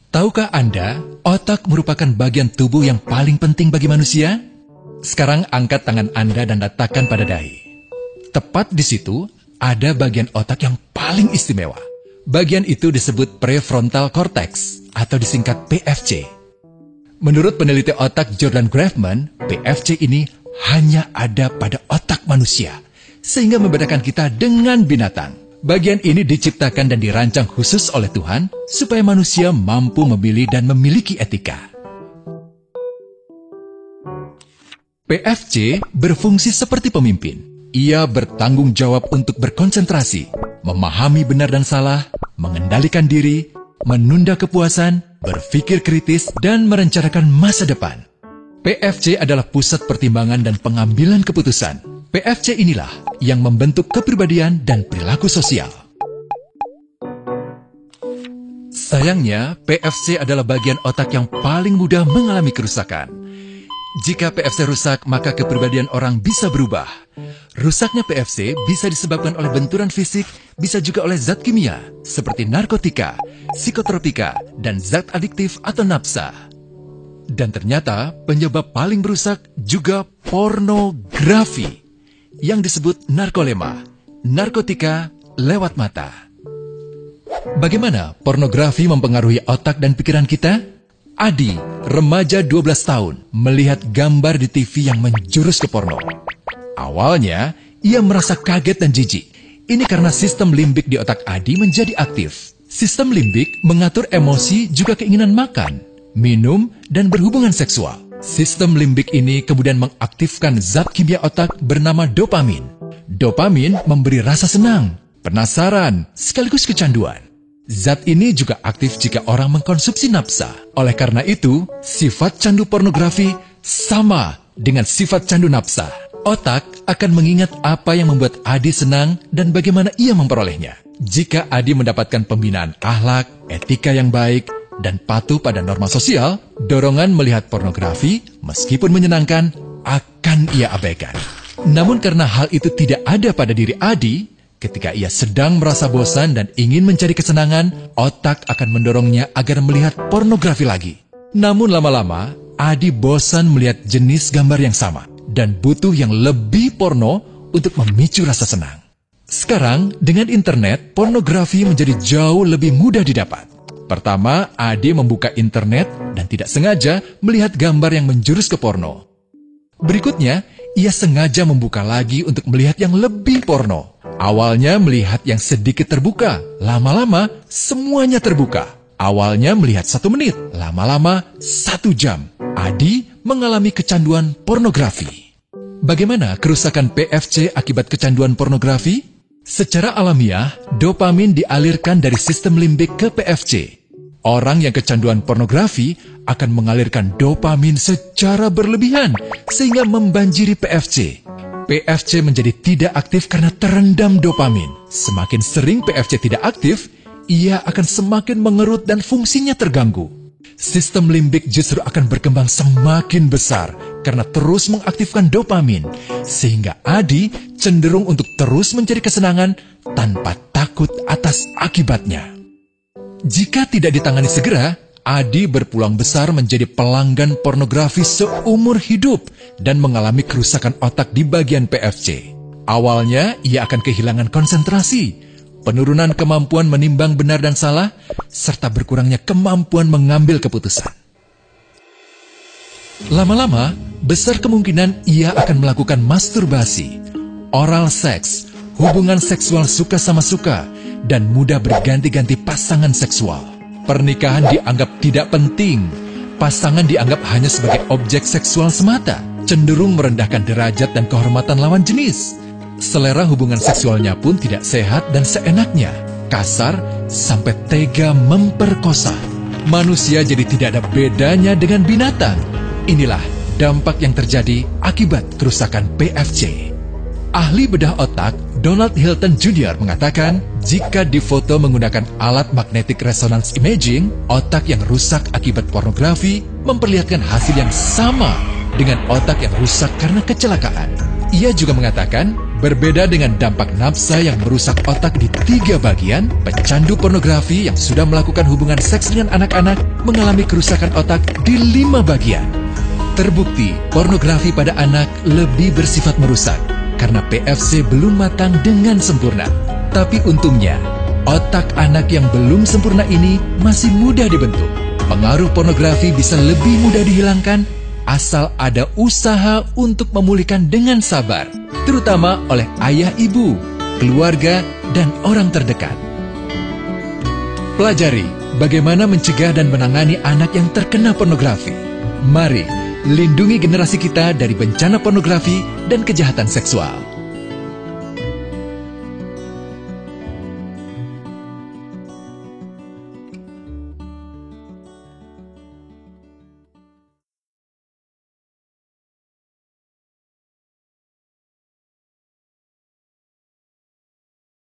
Tahukah Anda, otak merupakan bagian tubuh yang paling penting bagi manusia? Sekarang angkat tangan Anda dan letakkan pada dahi. Tepat di situ, ada bagian otak yang paling istimewa. Bagian itu disebut prefrontal cortex, atau disingkat PFC. Menurut peneliti otak Jordan Grafman, PFC ini hanya ada pada otak manusia, sehingga membedakan kita dengan binatang. Bagian ini diciptakan dan dirancang khusus oleh Tuhan supaya manusia mampu memilih dan memiliki etika. PFC berfungsi seperti pemimpin. Ia bertanggung jawab untuk berkonsentrasi, memahami benar dan salah, mengendalikan diri, menunda kepuasan, berpikir kritis, dan merencanakan masa depan. PFC adalah pusat pertimbangan dan pengambilan keputusan. PFC inilah yang membentuk kepribadian dan perilaku sosial. Sayangnya, PFC adalah bagian otak yang paling mudah mengalami kerusakan. Jika PFC rusak, maka kepribadian orang bisa berubah. Rusaknya PFC bisa disebabkan oleh benturan fisik, bisa juga oleh zat kimia, seperti narkotika, psikotropika, dan zat adiktif atau nafsa. Dan ternyata penyebab paling merusak juga pornografi, yang disebut narkolema, narkotika lewat mata. Bagaimana pornografi mempengaruhi otak dan pikiran kita? Adi, remaja 12 tahun, melihat gambar di TV yang menjurus ke porno. Awalnya, ia merasa kaget dan jijik. Ini karena sistem limbik di otak Adi menjadi aktif. Sistem limbik mengatur emosi juga keinginan makan, minum, dan berhubungan seksual. Sistem limbik ini kemudian mengaktifkan zat kimia otak bernama dopamin. Dopamin memberi rasa senang, penasaran, sekaligus kecanduan. Zat ini juga aktif jika orang mengkonsumsi nafsa. Oleh karena itu, sifat candu pornografi sama dengan sifat candu nafsa. Otak akan mengingat apa yang membuat Adi senang dan bagaimana ia memperolehnya. Jika Adi mendapatkan pembinaan akhlak, etika yang baik, dan patuh pada norma sosial, dorongan melihat pornografi, meskipun menyenangkan, akan ia abaikan. Namun karena hal itu tidak ada pada diri Adi, ketika ia sedang merasa bosan dan ingin mencari kesenangan, otak akan mendorongnya agar melihat pornografi lagi. Namun lama-lama, Adi bosan melihat jenis gambar yang sama, dan butuh yang lebih porno untuk memicu rasa senang. Sekarang, dengan internet, pornografi menjadi jauh lebih mudah didapat. Pertama, Adi membuka internet dan tidak sengaja melihat gambar yang menjurus ke porno. Berikutnya, ia sengaja membuka lagi untuk melihat yang lebih porno. Awalnya melihat yang sedikit terbuka, lama-lama semuanya terbuka. Awalnya melihat 1 menit, lama-lama 1 jam. Adi mengalami kecanduan pornografi. Bagaimana kerusakan PFC akibat kecanduan pornografi? Secara alamiah, dopamin dialirkan dari sistem limbik ke PFC. Orang yang kecanduan pornografi akan mengalirkan dopamin secara berlebihan sehingga membanjiri PFC. PFC menjadi tidak aktif karena terendam dopamin. Semakin sering PFC tidak aktif, ia akan semakin mengerut dan fungsinya terganggu. Sistem limbik justru akan berkembang semakin besar karena terus mengaktifkan dopamin, sehingga Adi cenderung untuk terus mencari kesenangan tanpa takut atas akibatnya. Jika tidak ditangani segera, Adi berpeluang besar menjadi pelanggan pornografi seumur hidup dan mengalami kerusakan otak di bagian PFC. Awalnya, ia akan kehilangan konsentrasi, penurunan kemampuan menimbang benar dan salah, serta berkurangnya kemampuan mengambil keputusan. Lama-lama, besar kemungkinan ia akan melakukan masturbasi, oral seks, hubungan seksual suka sama suka, dan mudah berganti-ganti pasangan seksual. Pernikahan dianggap tidak penting. Pasangan dianggap hanya sebagai objek seksual semata, cenderung merendahkan derajat dan kehormatan lawan jenis. Selera hubungan seksualnya pun tidak sehat dan seenaknya, kasar sampai tega memperkosa. Manusia jadi tidak ada bedanya dengan binatang. Inilah dampak yang terjadi akibat kerusakan PFC. Ahli bedah otak Donald Hilton Jr. mengatakan, jika difoto menggunakan alat magnetic resonance imaging, otak yang rusak akibat pornografi memperlihatkan hasil yang sama dengan otak yang rusak karena kecelakaan. Ia juga mengatakan, Berbeda dengan dampak nafsa yang merusak otak di 3 bagian, pecandu pornografi yang sudah melakukan hubungan seks dengan anak-anak mengalami kerusakan otak di 5 bagian. Terbukti, pornografi pada anak lebih bersifat merusak karena PFC belum matang dengan sempurna. Tapi untungnya, otak anak yang belum sempurna ini masih mudah dibentuk. Pengaruh pornografi bisa lebih mudah dihilangkan asal ada usaha untuk memulihkan dengan sabar, terutama oleh ayah ibu, keluarga, dan orang terdekat. Pelajari bagaimana mencegah dan menangani anak yang terkena pornografi. Mari lindungi generasi kita dari bencana pornografi dan kejahatan seksual.